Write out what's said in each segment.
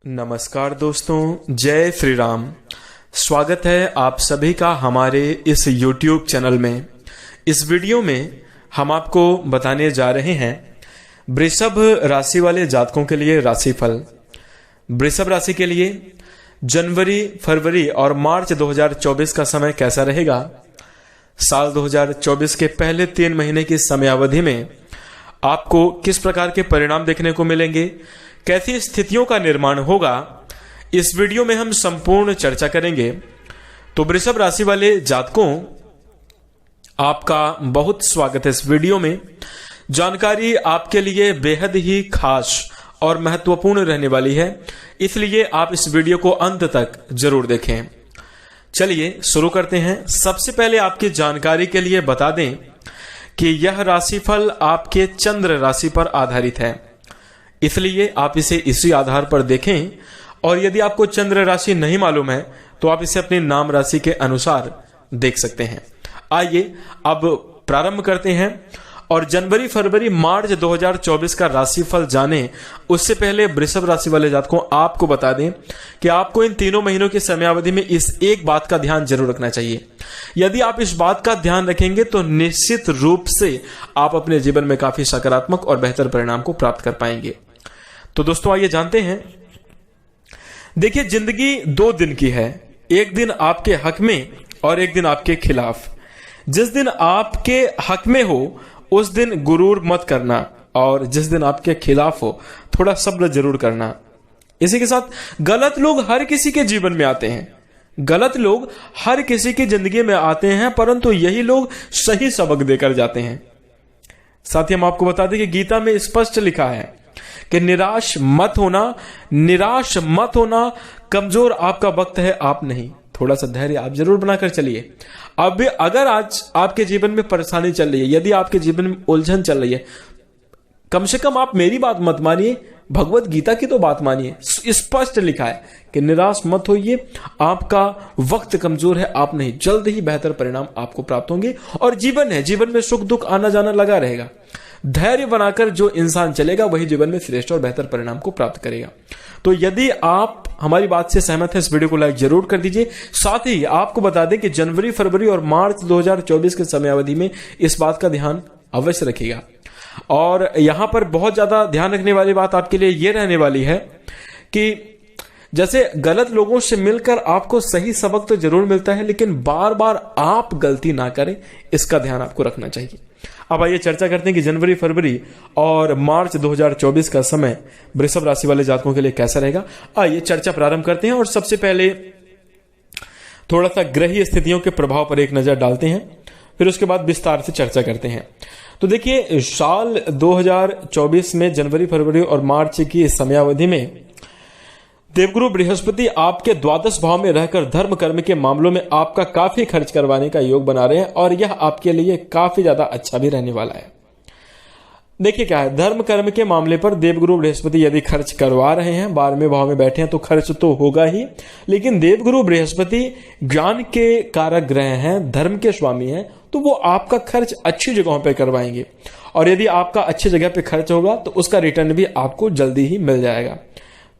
नमस्कार दोस्तों, जय श्री राम। स्वागत है आप सभी का हमारे इस YouTube चैनल में। इस वीडियो में हम आपको बताने जा रहे हैं वृषभ राशि वाले जातकों के लिए राशिफल। वृषभ राशि के लिए जनवरी, फरवरी और मार्च 2024 का समय कैसा रहेगा। साल 2024 के पहले 3 महीने की समयावधि में आपको किस प्रकार के परिणाम देखने को मिलेंगे, कैसी स्थितियों का निर्माण होगा, इस वीडियो में हम संपूर्ण चर्चा करेंगे। तो वृषभ राशि वाले जातकों, आपका बहुत स्वागत है इस वीडियो में। जानकारी आपके लिए बेहद ही खास और महत्वपूर्ण रहने वाली है, इसलिए आप इस वीडियो को अंत तक जरूर देखें। चलिए शुरू करते हैं। सबसे पहले आपकी जानकारी के लिए बता दें कि यह राशिफल आपके चंद्र राशि पर आधारित है, इसलिए आप इसे इसी आधार पर देखें। और यदि आपको चंद्र राशि नहीं मालूम है तो आप इसे अपनी नाम राशि के अनुसार देख सकते हैं। आइए अब प्रारंभ करते हैं और जनवरी, फरवरी, मार्च 2024 का राशिफल जानें। उससे पहले वृषभ राशि वाले जातकों, आपको बता दें कि आपको इन 3 महीनों की समयावधि में इस एक बात का ध्यान जरूर रखना चाहिए। यदि आप इस बात का ध्यान रखेंगे तो निश्चित रूप से आप अपने जीवन में काफी सकारात्मक और बेहतर परिणाम को प्राप्त कर पाएंगे। तो दोस्तों आइए जानते हैं। देखिए, जिंदगी 2 दिन की है, एक दिन आपके हक में और एक दिन आपके खिलाफ। जिस दिन आपके हक में हो उस दिन गुरूर मत करना, और जिस दिन आपके खिलाफ हो थोड़ा सब्र जरूर करना। इसी के साथ गलत लोग हर किसी के जीवन में आते हैं, गलत लोग हर किसी की जिंदगी में आते हैं, परंतु यही लोग सही सबक देकर जाते हैं। साथ ही हम आपको बता दें कि गीता में स्पष्ट लिखा है कि निराश मत होना, कमजोर आपका वक्त है, आप नहीं। थोड़ा सा धैर्य आप जरूर बनाकर चलिए। अब अगर आज आपके जीवन में परेशानी चल रही है, यदि आपके जीवन में उलझन चल रही है, कम से कम आप मेरी बात मत मानिए, भगवत गीता की तो बात मानिए। स्पष्ट लिखा है कि निराश मत होइए, आपका वक्त कमजोर है, आप नहीं। जल्द ही बेहतर परिणाम आपको प्राप्त होंगे। और जीवन में सुख दुख आना जाना लगा रहेगा। धैर्य बनाकर जो इंसान चलेगा वही जीवन में श्रेष्ठ और बेहतर परिणाम को प्राप्त करेगा। तो यदि आप हमारी बात से सहमत हैं, इस वीडियो को लाइक जरूर कर दीजिए। साथ ही आपको बता दें कि जनवरी, फरवरी और मार्च 2024 के समयावधि में इस बात का ध्यान अवश्य रखिएगा। और यहां पर बहुत ज्यादा ध्यान रखने वाली बात आपके लिए यह रहने वाली है कि जैसे गलत लोगों से मिलकर आपको सही सबक तो जरूर मिलता है, लेकिन बार बार आप गलती ना करें, इसका ध्यान आपको रखना चाहिए। अब आइए चर्चा करते हैं कि जनवरी, फरवरी और मार्च 2024 का समय वृषभ राशि वाले जातकों के लिए कैसा रहेगा। आइए चर्चा प्रारंभ करते हैं और सबसे पहले थोड़ा सा ग्रही स्थितियों के प्रभाव पर एक नजर डालते हैं, फिर उसके बाद विस्तार से चर्चा करते हैं। तो देखिए, साल 2024 में जनवरी, फरवरी और मार्च की इस समयावधि में देवगुरु बृहस्पति आपके द्वादश भाव में रहकर धर्म कर्म के मामलों में आपका काफी खर्च करवाने का योग बना रहे हैं, और यह आपके लिए काफी ज्यादा अच्छा भी रहने वाला है। देखिए क्या है, धर्म कर्म के मामले पर देवगुरु बृहस्पति यदि खर्च करवा रहे हैं, 12वें भाव में बैठे हैं, तो खर्च तो होगा ही, लेकिन देवगुरु बृहस्पति ज्ञान के कारक ग्रह हैं, धर्म के स्वामी हैं, तो वो आपका खर्च अच्छी जगहों पर करवाएंगे। और यदि आपका अच्छी जगह पे खर्च होगा तो उसका रिटर्न भी आपको जल्दी ही मिल जाएगा।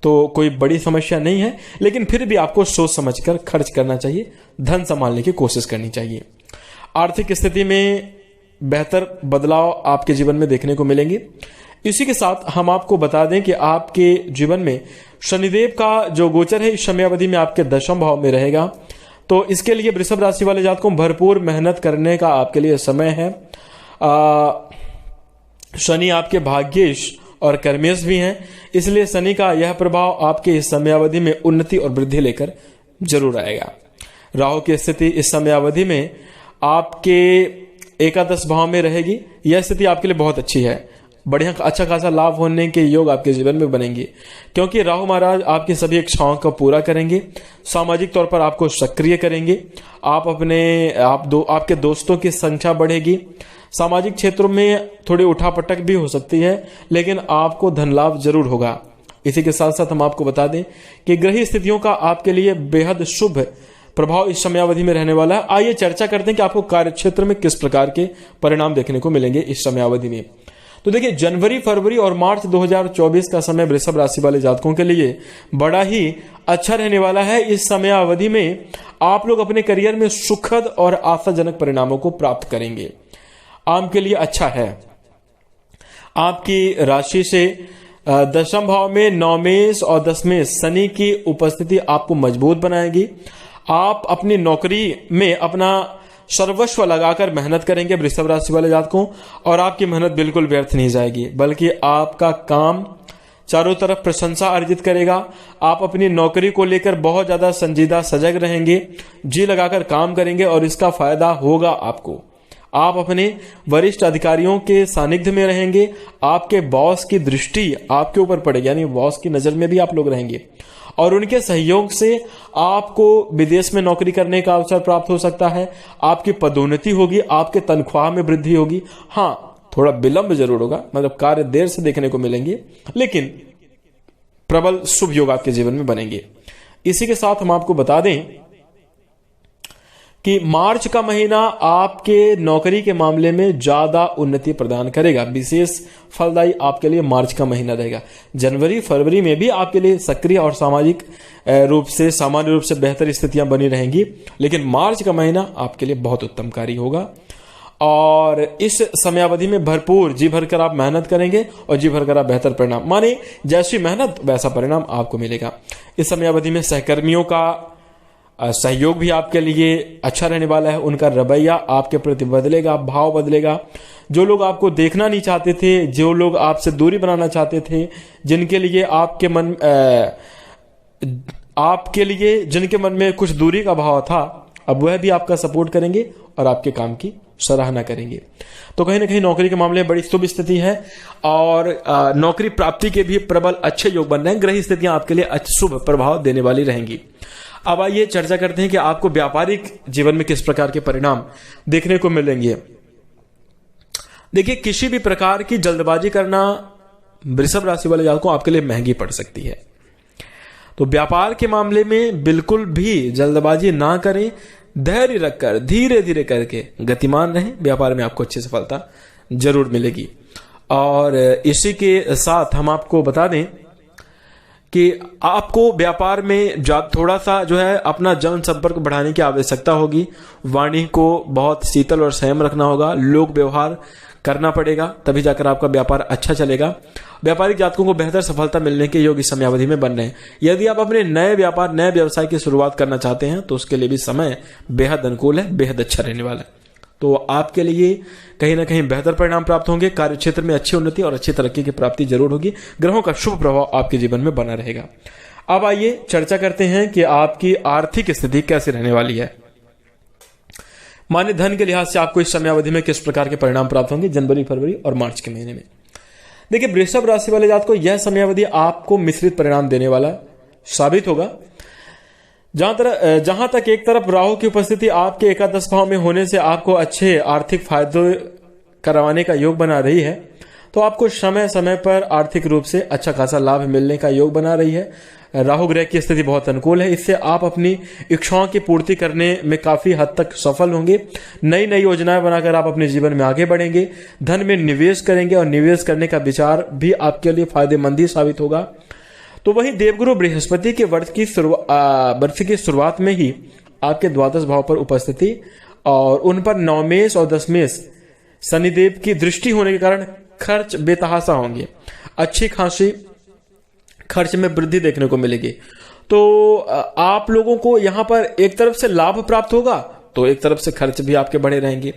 तो कोई बड़ी समस्या नहीं है, लेकिन फिर भी आपको सोच समझकर खर्च करना चाहिए, धन संभालने की कोशिश करनी चाहिए। आर्थिक स्थिति में बेहतर बदलाव आपके जीवन में देखने को मिलेंगे। इसी के साथ हम आपको बता दें कि आपके जीवन में शनिदेव का जो गोचर है इस समयावधि में आपके 10वें भाव में रहेगा। तो इसके लिए वृषभ राशि वाले जातकों भरपूर मेहनत करने का आपके लिए समय है। शनि आपके भाग्येश और कर्मेश भी हैं, इसलिए शनि का यह प्रभाव आपके इस समयावधि में उन्नति और वृद्धि लेकर जरूर आएगा। राहु की स्थिति इस समयावधि में आपके एकादश भाव में रहेगी। यह स्थिति आपके लिए बहुत अच्छी है, बढ़िया अच्छा खासा लाभ होने के योग आपके जीवन में बनेंगे, क्योंकि राहु महाराज आपकी सभी इच्छाओं को पूरा करेंगे, सामाजिक तौर पर आपको सक्रिय करेंगे, आपके दोस्तों की संख्या बढ़ेगी, सामाजिक क्षेत्रों में थोड़ी उठापटक भी हो सकती है, लेकिन आपको धन लाभ जरूर होगा। इसी के साथ साथ हम आपको बता दें कि ग्रही स्थितियों का आपके लिए बेहद शुभ प्रभाव इस समयावधि में रहने वाला है। आइए चर्चा करते हैं कि आपको कार्य क्षेत्र में किस प्रकार के परिणाम देखने को मिलेंगे इस समयावधि में। तो देखिए, जनवरी, फरवरी और मार्च 2024 का समय वृषभ राशि वाले जातकों के लिए बड़ा ही अच्छा रहने वाला है। इस समय अवधि में आप लोग अपने करियर में सुखद और आशाजनक परिणामों को प्राप्त करेंगे। आपके लिए अच्छा है। आपकी राशि से दशम भाव में नवमेश और दशमेश शनि की उपस्थिति आपको मजबूत बनाएगी। आप अपनी नौकरी में अपना सर्वस्व लगाकर मेहनत करेंगे वृषभ राशि वाले जातकों, और आपकी मेहनत बिल्कुल व्यर्थ नहीं जाएगी, बल्कि आपका काम चारों तरफ प्रशंसा अर्जित करेगा। आप अपनी नौकरी को लेकर बहुत ज्यादा संजीदा सजग रहेंगे, जी लगाकर काम करेंगे और इसका फायदा होगा आपको। आप अपने वरिष्ठ अधिकारियों के सानिध्य में रहेंगे। आपके बॉस की दृष्टि आपके ऊपर पड़ेगी, यानी बॉस की नजर में भी आप लोग रहेंगे, और उनके सहयोग से आपको विदेश में नौकरी करने का अवसर प्राप्त हो सकता है। आपकी पदोन्नति होगी, आपके तनख्वाह में वृद्धि होगी। हाँ, थोड़ा विलंब जरूर होगा, मतलब कार्य देर से देखने को मिलेंगे, लेकिन प्रबल शुभ योग आपके जीवन में बनेंगे। इसी के साथ हम आपको बता दें कि मार्च का महीना आपके नौकरी के मामले में ज्यादा उन्नति प्रदान करेगा। विशेष फलदायी आपके लिए मार्च का महीना रहेगा। जनवरी, फरवरी में भी आपके लिए सक्रिय और सामाजिक रूप से, सामान्य रूप से बेहतर स्थितियां बनी रहेंगी, लेकिन मार्च का महीना आपके लिए बहुत उत्तमकारी होगा। और इस समयावधि में भरपूर जी भरकर आप मेहनत करेंगे और जी भरकर आप बेहतर परिणाम, माने जैसी मेहनत वैसा परिणाम आपको मिलेगा। इस समयावधि में सहकर्मियों का सहयोग भी आपके लिए अच्छा रहने वाला है। उनका रवैया आपके प्रति बदलेगा, भाव बदलेगा। जो लोग आपको देखना नहीं चाहते थे, जो लोग आपसे दूरी बनाना चाहते थे, जिनके लिए जिनके मन में कुछ दूरी का भाव था, अब वह भी आपका सपोर्ट करेंगे और आपके काम की सराहना करेंगे। तो कहीं ना कहीं नौकरी के मामले में बड़ी शुभ स्थिति है, और नौकरी प्राप्ति के भी प्रबल अच्छे योग बन रहे हैं। ग्रह स्थितियां आपके लिए शुभ प्रभाव देने वाली रहेंगी। अब आइए चर्चा करते हैं कि आपको व्यापारिक जीवन में किस प्रकार के परिणाम देखने को मिलेंगे। देखिए, किसी भी प्रकार की जल्दबाजी करना वृषभ राशि वाले जातकों को आपके लिए महंगी पड़ सकती है। तो व्यापार के मामले में बिल्कुल भी जल्दबाजी ना करें, धैर्य रखकर धीरे धीरे करके गतिमान रहें। व्यापार में आपको अच्छी सफलता जरूर मिलेगी। और इसी के साथ हम आपको बता दें कि आपको व्यापार में थोड़ा सा जो है अपना जन संपर्क बढ़ाने की आवश्यकता होगी। वाणी को बहुत शीतल और संयम रखना होगा, लोक व्यवहार करना पड़ेगा, तभी जाकर आपका व्यापार अच्छा चलेगा। व्यापारिक जातकों को बेहतर सफलता मिलने के योग इस समयावधि में बन रहे हैं। यदि आप अपने नए व्यापार, नए व्यवसाय की शुरुआत करना चाहते हैं तो उसके लिए भी समय बेहद अनुकूल है, बेहद अच्छा रहने वाला है। तो आपके लिए कहीं ना कहीं बेहतर परिणाम प्राप्त होंगे। कार्य क्षेत्र में अच्छी उन्नति और अच्छी तरक्की की प्राप्ति जरूर होगी। ग्रहों का शुभ प्रभाव आपके जीवन में बना रहेगा। अब आइए चर्चा करते हैं कि आपकी आर्थिक स्थिति कैसे रहने वाली है। माने धन के लिहाज से आपको इस समयावधि में किस प्रकार के परिणाम प्राप्त होंगे जनवरी, फरवरी और मार्च के महीने में। देखिए, वृषभ राशि वाले जात को यह समयावधि आपको मिश्रित परिणाम देने वाला साबित होगा। जहां तक एक तरफ राहु की उपस्थिति आपके एकादश भाव में होने से आपको अच्छे आर्थिक फायदे करवाने का योग बना रही है, तो आपको समय समय पर आर्थिक रूप से अच्छा खासा लाभ मिलने का योग बना रही है। राहु ग्रह की स्थिति बहुत अनुकूल है, इससे आप अपनी इच्छाओं की पूर्ति करने में काफी हद तक सफल होंगे। नई नई योजनाएं बनाकर आप अपने जीवन में आगे बढ़ेंगे। धन में निवेश करेंगे और निवेश करने का विचार भी आपके लिए फायदेमंद ही साबित होगा। तो वहीं देवगुरु बृहस्पति के वर्ष की शुरुआत में ही आपके द्वादश भाव पर उपस्थिति और उन पर नवमेश और दशमेश शनिदेव की दृष्टि होने के कारण खर्च बेतहाशा होंगे। अच्छी खासी खर्च में वृद्धि देखने को मिलेगी। तो आप लोगों को यहां पर एक तरफ से लाभ प्राप्त होगा तो एक तरफ से खर्च भी आपके बढ़े रहेंगे।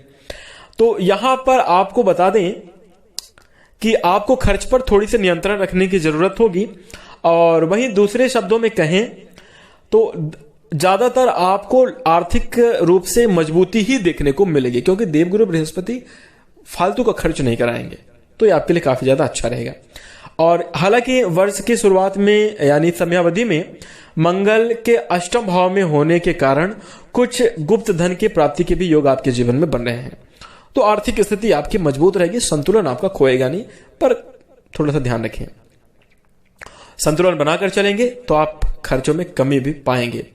तो यहां पर आपको बता दें कि आपको खर्च पर थोड़ी सी नियंत्रण रखने की जरूरत होगी। और वहीं दूसरे शब्दों में कहें तो ज्यादातर आपको आर्थिक रूप से मजबूती ही देखने को मिलेगी, क्योंकि देवगुरु बृहस्पति फालतू का खर्च नहीं कराएंगे, तो ये आपके लिए काफी ज्यादा अच्छा रहेगा। और हालांकि वर्ष की शुरुआत में यानी समयावधि में मंगल के अष्टम भाव में होने के कारण कुछ गुप्त धन की प्राप्ति के भी योग आपके जीवन में बन रहे हैं। तो आर्थिक स्थिति आपकी मजबूत रहेगी, संतुलन आपका खोएगा नहीं, पर थोड़ा सा ध्यान रखें। संतुलन बनाकर चलेंगे तो आप खर्चों में कमी भी पाएंगे।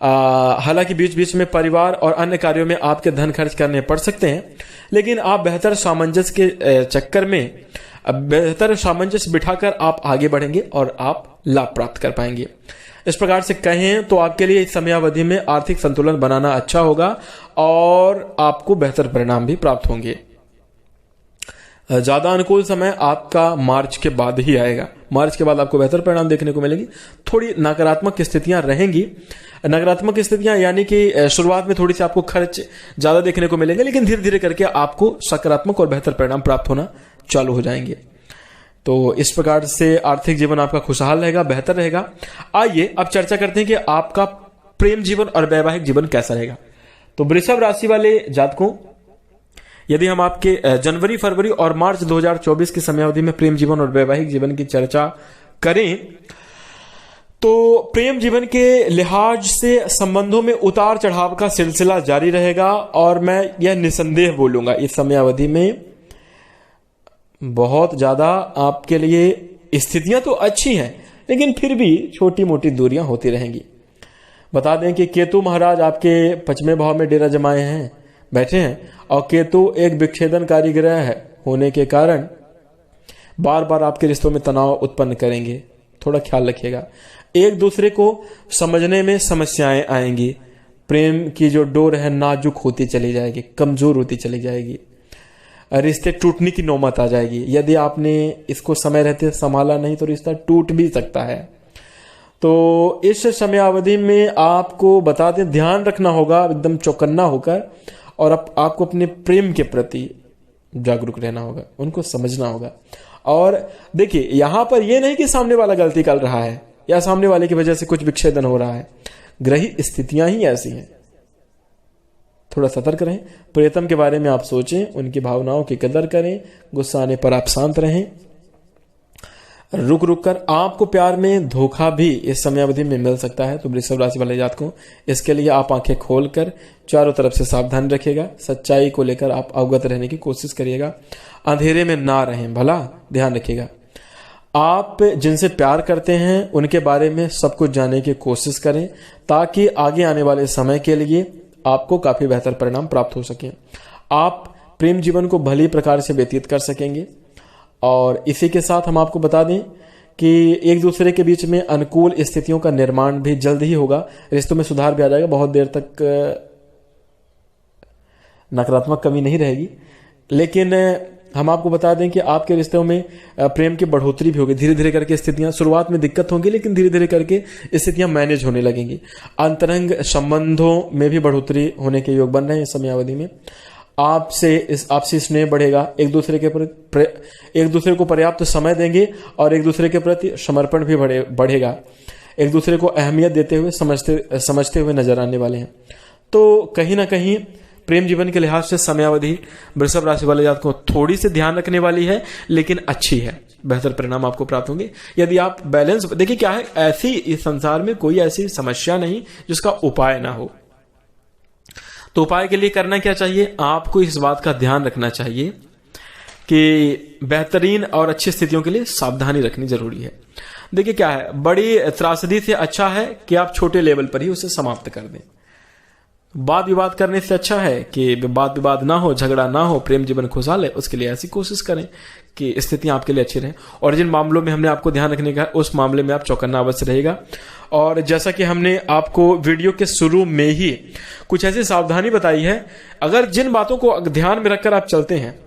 हालांकि बीच बीच में परिवार और अन्य कार्यों में आपके धन खर्च करने पड़ सकते हैं, लेकिन आप बेहतर सामंजस्य के चक्कर में बेहतर सामंजस्य बिठाकर आप आगे बढ़ेंगे और आप लाभ प्राप्त कर पाएंगे। इस प्रकार से कहें तो आपके लिए इस समयावधि में आर्थिक संतुलन बनाना अच्छा होगा और आपको बेहतर परिणाम भी प्राप्त होंगे। ज्यादा अनुकूल समय आपका मार्च के बाद ही आएगा। मार्च के बाद आपको बेहतर परिणाम देखने को मिलेगी। थोड़ी नकारात्मक स्थितियां रहेंगी। नकारात्मक स्थितियां यानी कि शुरुआत में थोड़ी सी आपको खर्च ज्यादा देखने को मिलेंगे, लेकिन धीरे धीरे करके आपको सकारात्मक और बेहतर परिणाम प्राप्त होना चालू हो जाएंगे। तो इस प्रकार से आर्थिक जीवन आपका खुशहाल रहेगा, बेहतर रहेगा। आइए अब चर्चा करते हैं कि आपका प्रेम जीवन और वैवाहिक जीवन कैसा रहेगा। तो वृषभ राशि वाले जातकों, यदि हम आपके जनवरी, फरवरी और मार्च 2024 की समयावधि में प्रेम जीवन और वैवाहिक जीवन की चर्चा करें तो प्रेम जीवन के लिहाज से संबंधों में उतार चढ़ाव का सिलसिला जारी रहेगा और मैं यह निसंदेह बोलूंगा इस समयावधि में बहुत ज्यादा आपके लिए स्थितियां तो अच्छी हैं, लेकिन फिर भी छोटी मोटी दूरियां होती रहेंगी। बता दें कि केतु महाराज आपके 5वें भाव में डेरा जमाए बैठे हैं और केतु एक विच्छेदनकारी ग्रह है होने के कारण बार बार आपके रिश्तों में तनाव उत्पन्न करेंगे। थोड़ा ख्याल रखिएगा। एक दूसरे को समझने में समस्याएं आएंगी। प्रेम की जो डोर है नाजुक होती चली जाएगी, कमजोर होती चली जाएगी। रिश्ते टूटने की नौबत आ जाएगी। यदि आपने इसको समय रहते संभाला नहीं तो रिश्ता टूट भी सकता है। तो इस समयावधि में आपको बता दें, ध्यान रखना होगा, एकदम चौकन्ना होकर, और आपको अपने प्रेम के प्रति जागरूक रहना होगा, उनको समझना होगा। और देखिए, यहां पर यह नहीं कि सामने वाला गलती कर रहा है या सामने वाले की वजह से कुछ विच्छेदन हो रहा है। ग्रही स्थितियां ही ऐसी हैं। थोड़ा सतर्क रहें। प्रियतम के बारे में आप सोचें, उनकी भावनाओं की कदर करें। गुस्सा आने पर आप शांत रहें। रुक रुक कर आपको प्यार में धोखा भी इस समयावधि में मिल सकता है। तो वृषभ राशि वाले जातकों, इसके लिए आप आंखें खोलकर चारों तरफ से सावधान रखिएगा। सच्चाई को लेकर आप अवगत रहने की कोशिश करिएगा। अंधेरे में ना रहें, भला ध्यान रखिएगा। आप जिनसे प्यार करते हैं उनके बारे में सब कुछ जानने की कोशिश करें ताकि आगे आने वाले समय के लिए आपको काफी बेहतर परिणाम प्राप्त हो सके। आप प्रेम जीवन को भली प्रकार से व्यतीत कर सकेंगे। और इसी के साथ हम आपको बता दें कि एक दूसरे के बीच में अनुकूल स्थितियों का निर्माण भी जल्द ही होगा। रिश्तों में सुधार भी आ जाएगा। बहुत देर तक नकारात्मक कमी नहीं रहेगी, लेकिन हम आपको बता दें कि आपके रिश्तों में प्रेम की बढ़ोतरी भी होगी। धीरे धीरे करके स्थितियां, शुरुआत में दिक्कत होंगी, लेकिन धीरे धीरे करके स्थितियां मैनेज होने लगेंगी। अंतरंग संबंधों में भी बढ़ोतरी होने के योग बन रहे हैं इस समयावधि में। आपसी स्नेह बढ़ेगा। एक दूसरे को पर्याप्त समय देंगे और एक दूसरे के प्रति समर्पण भी बढ़ेगा। एक दूसरे को अहमियत देते हुए समझते हुए नजर आने वाले हैं। तो कहीं ना कहीं प्रेम जीवन के लिहाज से समयावधि वृषभ राशि वाले जातकों को थोड़ी सी ध्यान रखने वाली है, लेकिन अच्छी है। बेहतर परिणाम आपको प्राप्त होंगे यदि आप बैलेंस। देखिए क्या है, ऐसी इस संसार में कोई ऐसी समस्या नहीं जिसका उपाय ना हो। तो उपाय के लिए करना क्या चाहिए? आपको इस बात का ध्यान रखना चाहिए कि बेहतरीन और अच्छी स्थितियों के लिए सावधानी रखनी जरूरी है। देखिए क्या है, बड़ी त्रासदी से अच्छा है कि आप छोटे लेवल पर ही उसे समाप्त कर दें। वाद विवाद करने से अच्छा है कि वाद विवाद ना हो, झगड़ा ना हो, प्रेम जीवन खुशहाल है। उसके लिए ऐसी कोशिश करें कि स्थितियां आपके लिए अच्छी रहें। और जिन मामलों में हमने आपको ध्यान रखने का है, उस मामले में आप चौकन्ना अवश्य रहेगा। और जैसा कि हमने आपको वीडियो के शुरू में ही कुछ ऐसी सावधानी बताई है, अगर जिन बातों को ध्यान में रखकर आप चलते हैं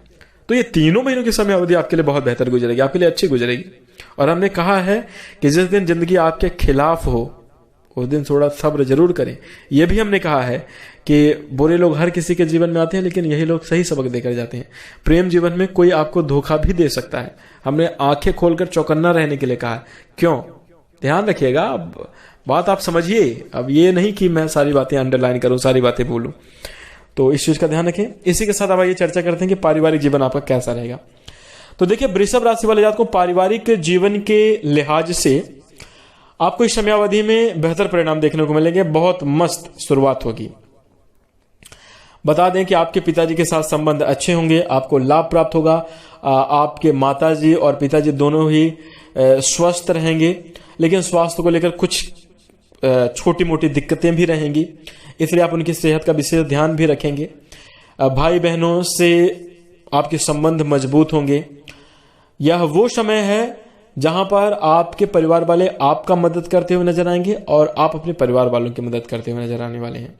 तो ये 3 महीनों की समय अवधि आपके लिए बहुत बेहतर गुजरेगी, आपके लिए अच्छी गुजरेगी। और हमने कहा है कि जिस दिन जिंदगी आपके खिलाफ हो उस दिन थोड़ा सब्र जरूर करें। यह भी हमने कहा है कि बुरे लोग हर किसी के जीवन में आते हैं, लेकिन यही लोग सही सबक देकर जाते हैं। प्रेम जीवन में कोई आपको धोखा भी दे सकता है। हमने आंखें खोलकर चौकन्ना रहने के लिए कहा है। क्यों? ध्यान रखिएगा। अब बात आप समझिए। अब ये नहीं कि मैं सारी बातें अंडरलाइन करूं, सारी बातें बोलूं। तो इस चीज का ध्यान रखें। इसी के साथ अब आइए चर्चा करते हैं कि पारिवारिक जीवन आपका कैसा रहेगा। तो देखिए, वृषभ राशि वाले जातकों को पारिवारिक जीवन के लिहाज से आपको इस समयावधि में बेहतर परिणाम देखने को मिलेंगे। बहुत मस्त शुरुआत होगी। बता दें कि आपके पिताजी के साथ संबंध अच्छे होंगे, आपको लाभ प्राप्त होगा। आपके माताजी और पिताजी दोनों ही स्वस्थ रहेंगे, लेकिन स्वास्थ्य को लेकर कुछ छोटी मोटी दिक्कतें भी रहेंगी, इसलिए आप उनकी सेहत का विशेष ध्यान भी रखेंगे। भाई बहनों से आपके संबंध मजबूत होंगे। यह वो समय है जहां पर आपके परिवार वाले आपका मदद करते हुए नजर आएंगे और आप अपने परिवार वालों की मदद करते हुए नजर आने वाले हैं।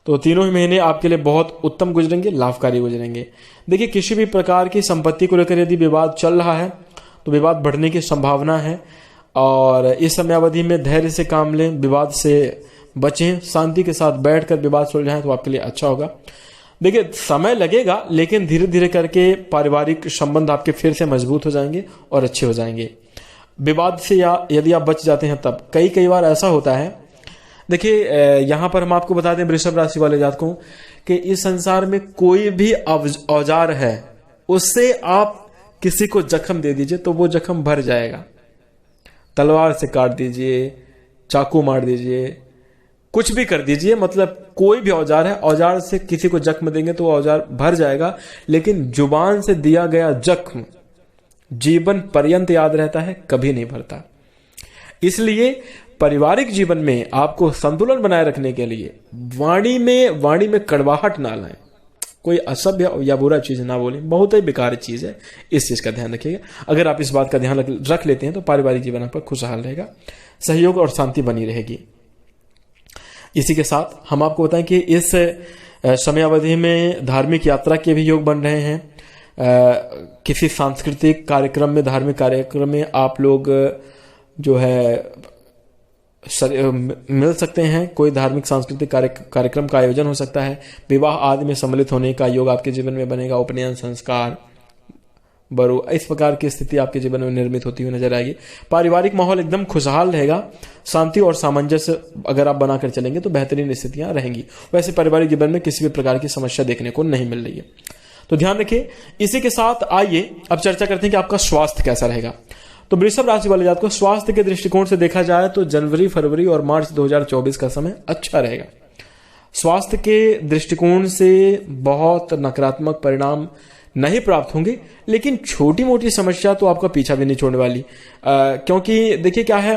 तो तीनों ही महीने आपके लिए बहुत उत्तम गुजरेंगे, लाभकारी गुजरेंगे। देखिए, किसी भी प्रकार की संपत्ति को लेकर यदि विवाद चल रहा है तो विवाद बढ़ने की संभावना है, और इस समयावधि में धैर्य से काम लें, विवाद से बचें, शांति के साथ बैठकर विवाद सुलझाएं तो आपके लिए अच्छा होगा। देखिए, समय लगेगा, लेकिन धीरे धीरे करके पारिवारिक संबंध आपके फिर से मजबूत हो जाएंगे और अच्छे हो जाएंगे। विवाद से या यदि आप बच जाते हैं तब कई बार ऐसा होता है। देखिए, यहां पर हम आपको बता दें वृषभ राशि वाले जातकों कि इस संसार में कोई भी औजार है, उससे आप किसी को जख्म दे दीजिए तो वो जख्म भर जाएगा। तलवार से काट दीजिए, चाकू मार दीजिए, कुछ भी कर दीजिए, मतलब कोई भी औजार है, औजार से किसी को जख्म देंगे तो औजार भर जाएगा, लेकिन जुबान से दिया गया जख्म जीवन पर्यंत याद रहता है, कभी नहीं भरता। इसलिए पारिवारिक जीवन में आपको संतुलन बनाए रखने के लिए वाणी में कड़वाहट ना लाएं, कोई असभ्य या बुरा चीज ना बोलें, बहुत ही बेकार चीज है, इस चीज का ध्यान रखिएगा। अगर आप इस बात का ध्यान रख लेते हैं तो पारिवारिक जीवन आपका खुशहाल रहेगा, सहयोग और शांति बनी रहेगी। इसी के साथ हम आपको बताएं कि इस समयावधि में धार्मिक यात्रा के भी योग बन रहे हैं। किसी सांस्कृतिक कार्यक्रम में, धार्मिक कार्यक्रम में आप लोग जो है मिल सकते हैं। कोई धार्मिक सांस्कृतिक कार्यक्रम का आयोजन हो सकता है। विवाह आदि में सम्मिलित होने का योग आपके जीवन में बनेगा। उपनयन, संस्कार, बरो, इस प्रकार की स्थिति आपके जीवन में निर्मित होती हुई नजर आएगी। पारिवारिक माहौल एकदम खुशहाल रहेगा। शांति और सामंजस्य अगर आप बनाकर चलेंगे तो बेहतरीन स्थितियां रहेंगी। वैसे पारिवारिक जीवन में किसी भी प्रकार की समस्या देखने को नहीं मिल रही है, तो ध्यान रखिए। इसी के साथ आइए अब चर्चा करते हैं कि आपका स्वास्थ्य कैसा रहेगा। तो वृषभ राशि वाले जातकों को स्वास्थ्य के दृष्टिकोण से देखा जाए तो जनवरी, फरवरी और मार्च 2024 का समय अच्छा रहेगा। स्वास्थ्य के दृष्टिकोण से बहुत नकारात्मक परिणाम नहीं प्राप्त होंगे, लेकिन छोटी मोटी समस्या तो आपका पीछा भी नहीं छोड़ने वाली। क्योंकि देखिए क्या है,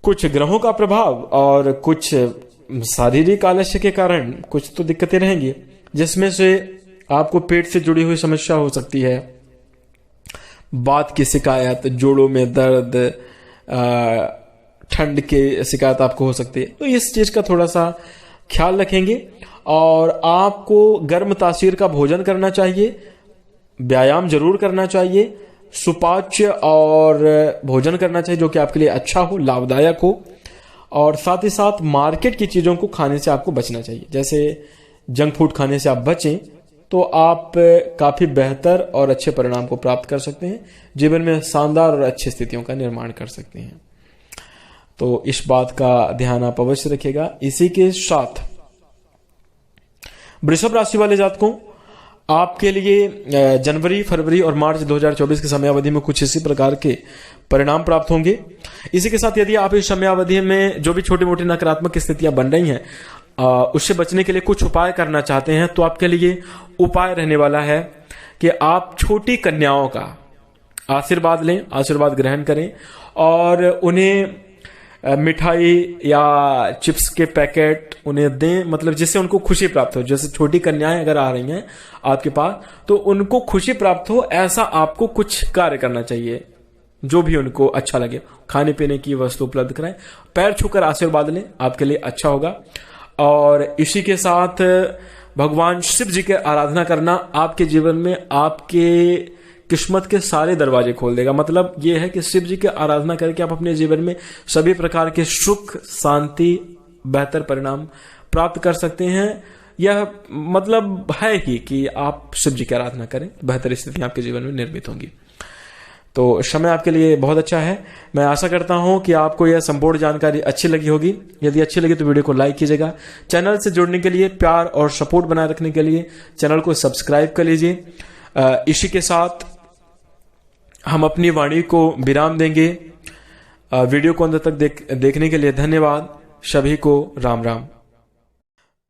कुछ ग्रहों का प्रभाव और कुछ शारीरिक आलस्य के कारण कुछ तो दिक्कतें रहेंगी, जिसमें से आपको पेट से जुड़ी हुई समस्या हो सकती है, बात की शिकायत, जोड़ों में दर्द, ठंड की शिकायत आपको हो सकती है। तो इस चीज का थोड़ा सा ख्याल रखेंगे और आपको गर्म तासीर का भोजन करना चाहिए, व्यायाम जरूर करना चाहिए, सुपाच्य और भोजन करना चाहिए जो कि आपके लिए अच्छा हो, लाभदायक हो, और साथ ही साथ मार्केट की चीजों को खाने से आपको बचना चाहिए। जैसे जंक फूड खाने से आप बचें तो आप काफी बेहतर और अच्छे परिणाम को प्राप्त कर सकते हैं, जीवन में शानदार और अच्छी स्थितियों का निर्माण कर सकते हैं। तो इस बात का ध्यान आप अवश्य रखिएगा। इसी के साथ वृषभ राशि वाले जातकों, आपके लिए जनवरी, फरवरी और मार्च 2024 की समयावधि में कुछ इसी प्रकार के परिणाम प्राप्त होंगे। इसी के साथ यदि आप इस समयावधि में जो भी छोटी मोटी नकारात्मक स्थितियां बन रही हैं उससे बचने के लिए कुछ उपाय करना चाहते हैं, तो आपके लिए उपाय रहने वाला है कि आप छोटी कन्याओं का आशीर्वाद लें, आशीर्वाद ग्रहण करें और उन्हें मिठाई या चिप्स के पैकेट उन्हें दें, मतलब जिससे उनको खुशी प्राप्त हो। जैसे छोटी कन्याएं अगर आ रही हैं आपके पास तो उनको खुशी प्राप्त हो, ऐसा आपको कुछ कार्य करना चाहिए जो भी उनको अच्छा लगे। खाने पीने की वस्तु उपलब्ध कराएं, पैर छूकर आशीर्वाद लें, आपके लिए अच्छा होगा। और इसी के साथ भगवान शिव जी की आराधना करना आपके जीवन में आपके किस्मत के सारे दरवाजे खोल देगा। मतलब यह है कि शिव जी की आराधना करके आप अपने जीवन में सभी प्रकार के सुख, शांति, बेहतर परिणाम प्राप्त कर सकते हैं। यह मतलब है ही कि आप शिव जी की आराधना करें, बेहतर स्थितियां आपके जीवन में निर्मित होंगी। तो समय आपके लिए बहुत अच्छा है। मैं आशा करता हूं कि आपको यह संपूर्ण जानकारी अच्छी लगी होगी। यदि अच्छी लगी तो वीडियो को लाइक कीजिएगा। चैनल से जुड़ने के लिए, प्यार और सपोर्ट बनाए रखने के लिए चैनल को सब्सक्राइब कर लीजिए। इसी के साथ हम अपनी वाणी को विराम देंगे। वीडियो को अंत तक देखने के लिए धन्यवाद। सभी को राम राम।